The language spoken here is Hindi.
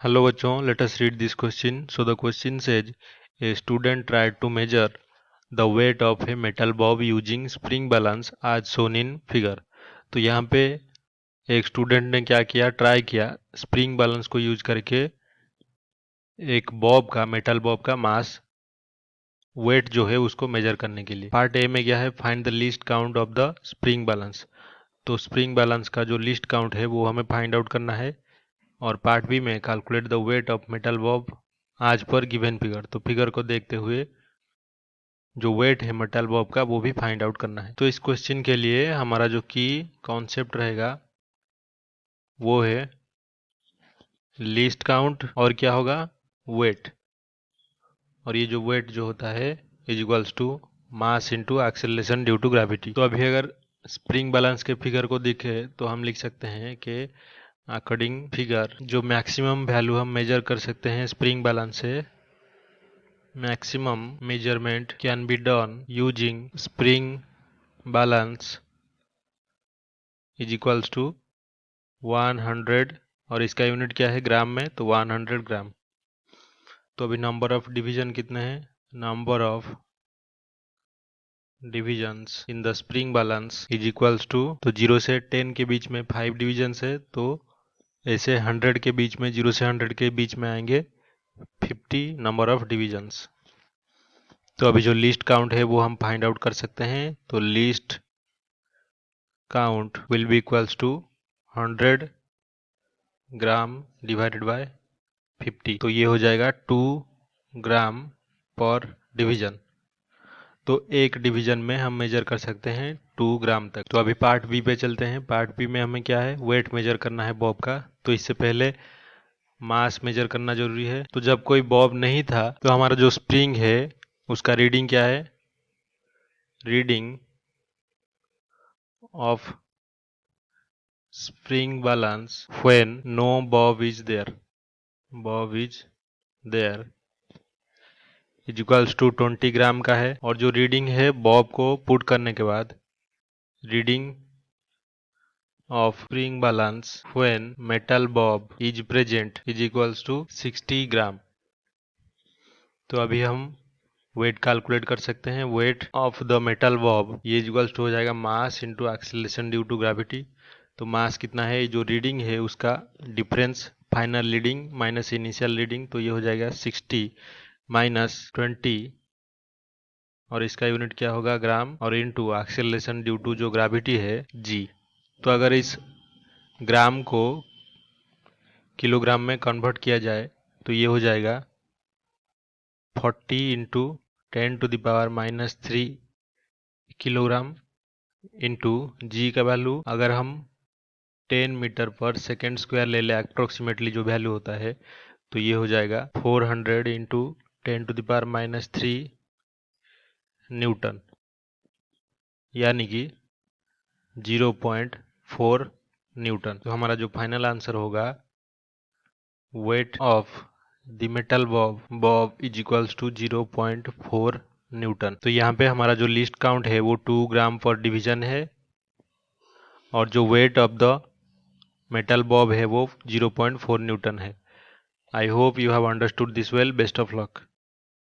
Hello bachon, let us read this question. So the question says a student tried to measure the weight of a metal bob using spring balance as shown in figure. तो यहाँ पे एक स्टूडेंट ने क्या किया, ट्राई किया स्प्रिंग बैलेंस को यूज करके एक बॉब का, मेटल बॉब का मास वेट जो है उसको मेजर करने के लिए। पार्ट ए में क्या है, find the least count of the spring balance. तो स्प्रिंग बैलेंस का जो लीस्ट काउंट है वो हमें फाइंड आउट करना है। और पार्ट बी में calculate the weight of metal Bob आज पर गिवन फिगर। तो फिगर को देखते हुए जो वेट है मेटल बॉब का वो भी फाइंड आउट करना है। तो इस क्वेश्चन के लिए हमारा जो की कॉन्सेप्ट रहेगा वो है लीस्ट काउंट और क्या होगा, वेट। और ये जो वेट जो होता है is equals to mass into acceleration due to gravity. तो अभी अगर स्प्रिंग बैलेंस के फिगर को देखें तो हम लिख सकते हैं कि अकॉर्डिंग फिगर जो मैक्सिमम वैल्यू हम मेजर कर सकते हैं स्प्रिंग बैलेंस से, maximum measurement can be done using spring balance is equals to 100। और इसका यूनिट क्या है, ग्राम में, तो 100 ग्राम। तो अभी नंबर ऑफ डिवीजन कितने हैं, number of divisions in the spring balance is equals to, तो 0 से 10 के बीच में 5 डिविजन्स है, तो ऐसे 100 के बीच में, 0 से 100 के बीच में आएंगे 50 नंबर ऑफ डिविजन्स। तो अभी जो लीस्ट काउंट है वो हम फाइंड आउट कर सकते हैं। तो least count will be equals to 100 gram divided by 50। तो ये हो जाएगा 2 ग्राम पर डिवीजन। तो एक डिवीजन में हम मेजर कर सकते हैं 2 ग्राम तक। तो अभी पार्ट बी पे चलते हैं। पार्ट बी में हमें क्या है, वेट मेजर करना है बॉब का। तो इससे पहले मास मेजर करना जरूरी है। तो जब कोई बॉब नहीं था तो हमारा जो स्प्रिंग है उसका रीडिंग क्या है, reading of spring balance when no bob is there, bob is there is equals to 20 gram का है। और जो रीडिंग है बॉब को पुट करने के बाद, reading of spring balance when metal bob is present is equals to 60 gram. तो अभी हम वेट कैलकुलेट कर सकते हैं। Weight of the metal bob ये इक्वल्स टू हो जाएगा mass into acceleration due to gravity. तो मास कितना है, जो रीडिंग है उसका difference, final reading minus initial reading, तो ये हो जाएगा 60 माइनस 20 और इसका यूनिट क्या होगा, ग्राम, और इनटू एक्सेलरेशन ड्यू टू जो ग्रेविटी है जी। तो अगर इस ग्राम को किलोग्राम में कन्वर्ट किया जाए तो ये हो जाएगा 40 इंटू 10⁻³ किलोग्राम इंटू जी का वैल्यू अगर हम 10 मीटर पर सेकेंड स्क्वायर ले लें अप्रोक्सीमेटली जो वैल्यू होता है, तो ये हो जाएगा 400 इंटू 10⁻³ न्यूटन, यानी कि 0.4 न्यूटन। तो हमारा जो फाइनल आंसर होगा, weight of the metal bob is equals to 0.4 Newton. तो यहाँ पे हमारा जो लिस्ट काउंट है वो 2 ग्राम पर डिवीजन है और जो wait of the metal Bob है वो 0.4 न्यूटन है। I hope you have understood this well. Best of luck.